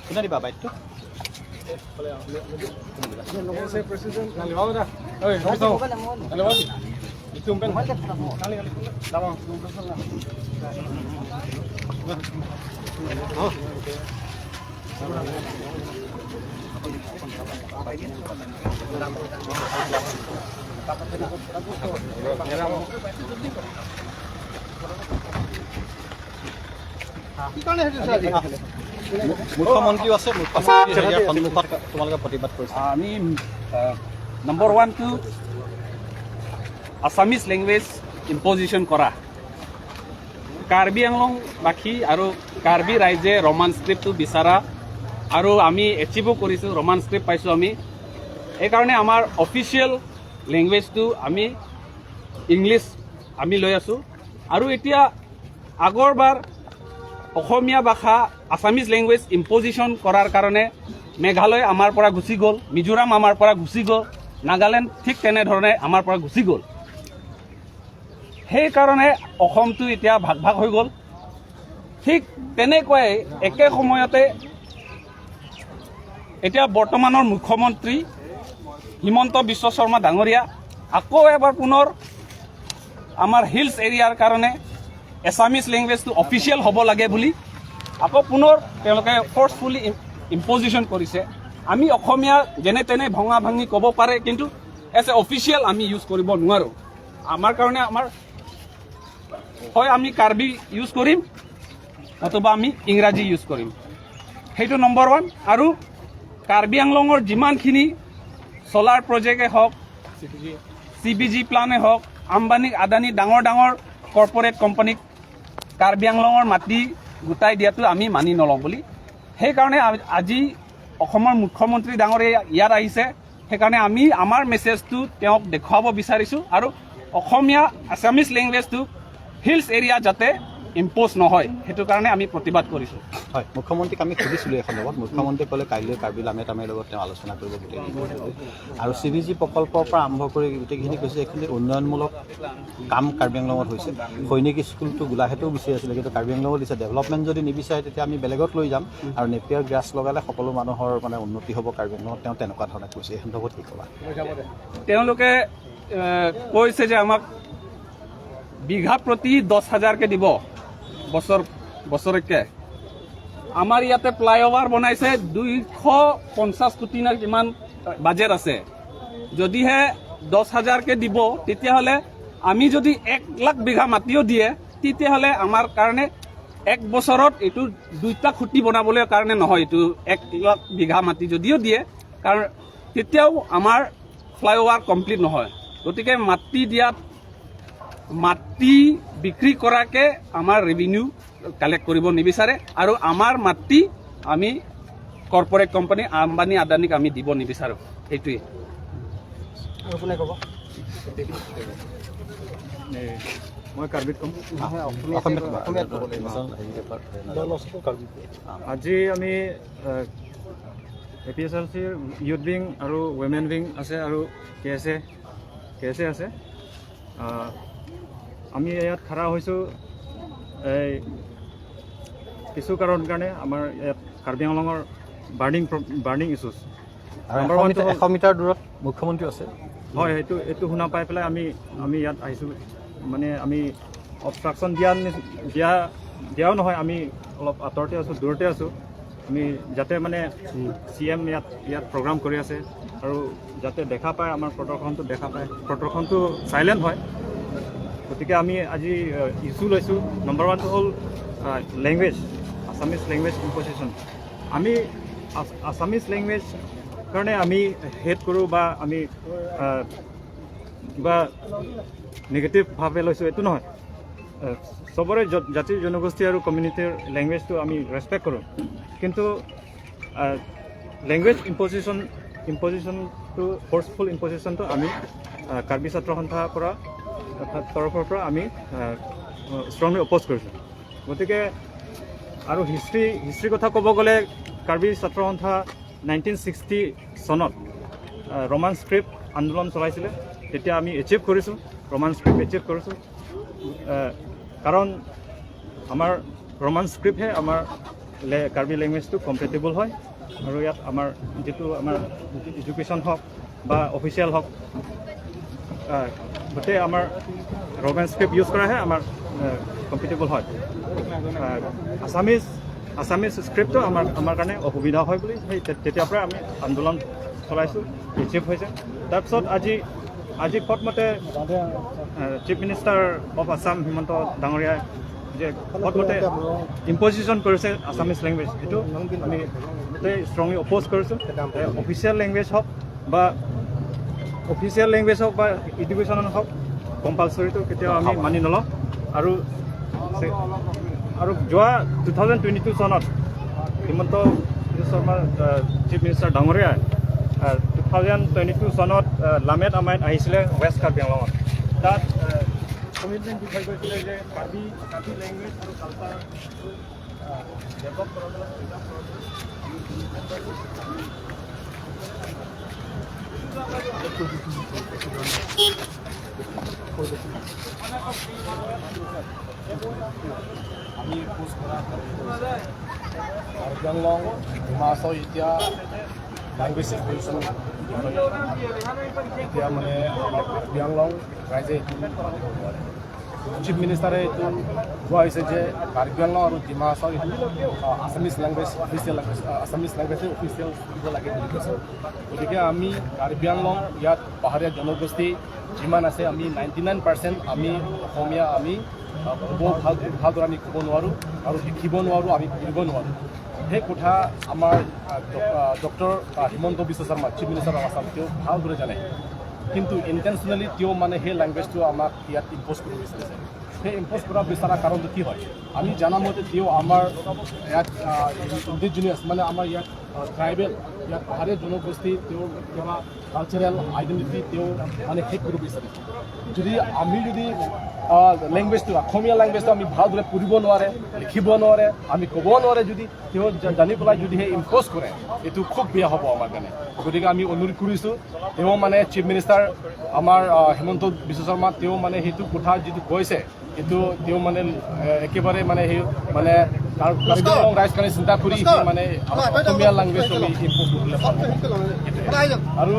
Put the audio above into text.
কোনে দিবা বাইকটো মুখ্যমন্ত্ৰী আছে মুখ্যমন্ত্ৰীৰ সন্মুখত তোমালোকে প্ৰতিবাদ কৰিছা আমি নম্বৰ 1 টু আছামিজ লেংগুৱেজ ইম্পজিশ্যন কৰা কাৰ্বি আংলংবাসী আৰু কাৰ্বি ৰাইজে ৰোমান স্ক্ৰিপ্টটো বিচাৰা আৰু আমি এচিভো কৰিছোঁ ৰোমান স্ক্ৰিপ্ট পাইছোঁ আমি এইকাৰণে আমাৰ অফিচিয়েল লেংগুৱেজটো আমি ইংলিছ আমি লৈ আছোঁ আৰু এতিয়া আগৰবাৰ অসমীয়া ভাষা আছামিজ লেংগুৱেজ ইম্পজিশ্যন কৰাৰ কাৰণে মেঘালয় আমাৰ পৰা গুচি গ'ল মিজোৰাম আমাৰ পৰা গুচি গ'ল নাগালেণ্ড ঠিক তেনেধৰণে আমাৰ পৰা গুচি গ'ল সেইকাৰণে অসমটো এতিয়া ভাগ ভাগ হৈ গ'ল ঠিক তেনেকুৱাই একে সময়তে এতিয়া বৰ্তমানৰ মুখ্যমন্ত্ৰী হিমন্ত বিশ্ব শৰ্মা ডাঙৰীয়া আকৌ এবাৰ পুনৰ আমাৰ হিলছ এৰিয়াৰ কাৰণে এছামিজ লেংগুৱেজটো অফিচিয়েল হ'ব লাগে বুলি আকৌ পুনৰ তেওঁলোকে ফ'ৰ্চফুলি ইম্পজিশ্যন কৰিছে আমি অসমীয়া যেনে তেনে ভঙা ভাঙি ক'ব পাৰে কিন্তু এজ এ অফিচিয়েল আমি ইউজ কৰিব নোৱাৰোঁ আমাৰ কাৰণে আমাৰ হয় আমি কাৰ্বি ইউজ কৰিম অথবা আমি ইংৰাজী ইউজ কৰিম সেইটো নম্বৰ 1 আৰু কাৰ্বি আংলঙৰ যিমানখিনি চলাৰ প্ৰজেক্টে হওক CBG প্লানে হওক আম্বানী আদানী ডাঙৰ ডাঙৰ কৰ্পৰেট কোম্পানীক কাৰ্বি আংলঙৰ মাটি গোটাই দিয়াটো আমি মানি নলওঁ বুলি সেইকাৰণে আজি অসমৰ মুখ্যমন্ত্ৰী ডাঙৰীয়া ইয়াত আহিছে সেইকাৰণে আমি আমাৰ মেছেজটো তেওঁক দেখুৱাব বিচাৰিছোঁ আৰু অসমীয়া আছামিজ লেংগুৱেজটো হিলছ এৰিয়া যাতে ইম্প'জ নহয় সেইটো কাৰণে আমি প্ৰতিবাদ কৰিছোঁ হয় মুখ্যমন্ত্ৰীক আমি সুধিছিলোঁ এখন লগত মুখ্যমন্ত্ৰীয়ে ক'লে কাইলৈ কাৰ্বি লামে তামেৰ লগত তেওঁ আলোচনা কৰিব গোটেইখিনি আৰু CBG প্ৰকল্পৰ পৰা আৰম্ভ কৰি গোটেইখিনি কৈছে এইখিনি উন্নয়নমূলক কাম কাৰ্বি আংলঙত হৈছে সৈনিক স্কুলটো গোলাঘাটেও বিচাৰি আছিলে কিন্তু কাৰ্বি আংলঙত দিছে ডেভেলপমেণ্ট যদি নিবিচাৰে তেতিয়া আমি বেলেগত লৈ যাম আৰু নেপিয়াৰ গ্ৰাছ লগালে সকলো মানুহৰ মানে উন্নতি হ'ব কাৰ্বি আংলঙত তেওঁ তেনেকুৱা ধৰণে কৈছে এই সন্দৰ্ভত কি ক'বা তেওঁলোকে কৈছে যে আমাক বিঘা প্ৰতি 10,000কে দিব বছৰকে আমাৰ ইয়াতে ফ্লাইঅভাৰ বনাইছে 250 কোটি না কিমান বাজেট আছে যদিহে 10,000কে দিব তেতিয়াহ'লে আমি যদি 1 লাখ বিঘা মাটিও দিয়ে তেতিয়াহ'লে আমাৰ কাৰণে এক বছৰত এইটো 2টা খুঁটি বনাবলৈ কাৰণে নহয় এইটো 1 লাখ বিঘা মাটি যদিও দিয়ে কাৰণ তেতিয়াও আমাৰ ফ্লাইঅভাৰ কমপ্লিট নহয় গতিকে মাটি বিক্ৰী কৰাকে আমাৰ ৰেভিনিউ কালেক্ট কৰিব নিবিচাৰে আৰু আমাৰ মাটি আমি কৰ্পৰেট কোম্পানী আম্বানী আদানীক আমি দিব নিবিচাৰোঁ সেইটোৱেই কোনে ক'ব মই কাৰ্বিত ক'ম আজি আমি APSLCৰ ইউথ উইং আৰু ৱমেন উইং আছে আৰু KSA আছে আমি ইয়াত খাৰা হৈছোঁ কিছু কাৰণ কাৰণে আমাৰ ইয়াত কাৰ্বি আংলঙৰ বাৰ্ণিং ইছ্যুজ নম্বৰ 1 100 মিটাৰ দূৰত মুখ্যমন্ত্ৰী আছে হয় এইটো শুনা পাই পেলাই আমি ইয়াত আহিছোঁ মানে আমি অবষ্ট্ৰাকশ্যন দিয়াও নহয় আমি অলপ আঁতৰতে আছোঁ দূৰতে আছোঁ আমি যাতে মানে CM ইয়াত প্ৰগ্ৰাম কৰি আছে আৰু যাতে দেখা পায় আমাৰ প্ৰদৰ্শনটো দেখা পায় প্ৰদৰ্শনটো চাইলেণ্ট হয় গতিকে আমি আজি ইছ্যু লৈছোঁ নম্বৰ 1টো হ'ল লেংগুৱেজ আছামিজ লেংগুৱেজ ইম্পজিশ্যন আমি আছামিজ লেংগুৱেজ কাৰণে আমি হেড কৰোঁ বা আমি কিবা নিগেটিভভাৱে লৈছোঁ এইটো নহয় চবৰে জাতি জনগোষ্ঠী আৰু কমিউনিটিৰ লেংগুৱেজটো আমি ৰেচপেক্ট কৰোঁ কিন্তু লেংগুৱেজ ইম্পজিশ্যনটো ফ'ৰ্চফুল ইম্পজিশ্যনটো আমি কাৰ্বি ছাত্ৰ সন্থাৰ তৰফৰ পৰা আমি ষ্ট্ৰংলি অপ'জ কৰিছোঁ গতিকে আৰু হিষ্ট্ৰী কথা ক'ব গ'লে কাৰ্বি ছাত্ৰ সন্থা 1960 চনত ৰোমান স্ক্ৰিপ্ট আন্দোলন চলাইছিলে তেতিয়া আমি এচিভ কৰিছোঁ ৰোমান স্ক্ৰিপ্ট এচিভ কৰিছোঁ কাৰণ আমাৰ ৰোমান স্ক্ৰিপ্টহে আমাৰ কাৰ্বি লেংগুৱেজটো কম্পেটেবল হয় আৰু ইয়াত আমাৰ যিটো আমাৰ এডুকেশ্যন হওক বা অফিচিয়েল হওক গোটেই আমাৰ ৰোমান স্ক্ৰিপ্ট ইউজ কৰাহে আমাৰ কম্পেটেবল হয়। আছামিজ স্ক্ৰিপ্টটো আমাৰ কাৰণে অসুবিধা হয় বুলি সেই তেতিয়াৰ পৰাই আমি আন্দোলন চলাইছোঁ, এচিভ হৈছে। তাৰপিছত আজি ফটমতে chief minister of Assam Himanta ডাঙৰীয়াই যে ফটমতে ইম্পজিশ্যন কৰিছে আছামিজ লেংগুৱেজ, সেইটো আমি গোটেই ষ্ট্ৰংলি অপ'জ কৰিছোঁ। অফিচিয়েল লেংগুৱেজ হওক বা এডুকেশ্যন হওক কম্পালচৰিটো কেতিয়াও আমি মানি নলওঁ। আৰু যোৱা 2022 চনত হিমন্ত বিশ্ব শৰ্মাৰ চিফ মিনিষ্টাৰ ডাঙৰীয়াই 2022 চনত লামেট আমাইত আহিছিলে ৱেষ্ট কাৰ্বি আংলঙত। তাত কমিটমেণ্ট দি থৈ গৈছিলে যে কাৰ্বি লেংগুৱেজ আৰু কালচাৰ ডেভেলপ কৰিবলৈ আমি খোজ কৰা কাৰ্বি আংলং ডিমা হাছাও এতিয়া লেংগুৱেজ ইভলিউশ্যন এতিয়া মানে আমাৰ কাৰ্বি আংলং ৰাইজে চিফ মিনিষ্টাৰে এইটো কোৱা হৈছে যে কাৰ্বি আংলং আৰু ডিমা হাছাও এইটো Assamese language official language Assamese লেংগুৱেজে অফিচিয়েল দিব লাগে বুলি কৈছে। গতিকে আমি কাৰ্বি আংলং ইয়াত পাহাৰীয়া জনগোষ্ঠী যিমান আছে আমি 99% আমি অসমীয়া আমি ভালদৰে আমি ক'ব নোৱাৰোঁ আৰু লিখিব নোৱাৰোঁ, আমি পঢ়িব নোৱাৰোঁ। সেই কথা আমাৰ doctor Himanta Biswa Sarma chief minister of Assam তেওঁ ভালদৰে জানে, কিন্তু ইণ্টেনশ্যনেলি তেওঁ মানে সেই লেংগুৱেজটো আমাক ইয়াত ইম্প'জ কৰিব বিচাৰিছে। সেই ইম্প'জ কৰা বিচৰা কাৰণটো কি হয়? আমি জানামতে তেওঁ আমাৰ ইয়াত ইণ্ডিজিনিয়াছ মানে আমাৰ ইয়াত ট্ৰাইবেল ইয়াত পাহাৰীয়া জনগোষ্ঠী তেওঁৰ কিবা কালচাৰেল আইডেণ্টিটি তেওঁ মানে শেষ কৰিব বিচাৰিছে। আমি যদি লেংগুৱেজটো অসমীয়া লেংগুৱেজটো আমি ভালদৰে পঢ়িব নোৱাৰে, লিখিব নোৱাৰে, আমি ক'ব নোৱাৰে, যদি তেওঁ জানি পেলাই যদি সেই ইম্প'জ কৰে এইটো খুব বেয়া হ'ব আমাৰ কাৰণে। গতিকে আমি অনুৰোধ কৰিছোঁ তেওঁ মানে চিফ মিনিষ্টাৰ আমাৰ হিমন্ত বিশ্ব শৰ্মা তেওঁ মানে সেইটো কথা যিটো কৈছে সেইটো তেওঁ মানে একেবাৰে মানে সেই মানে কাৰ্বি আংলং ৰাইজ কাৰণে চিন্তা কৰি মানে অসমীয়া লেংগুৱেজটো আমি ইম্প'জ কৰিবলৈ আৰু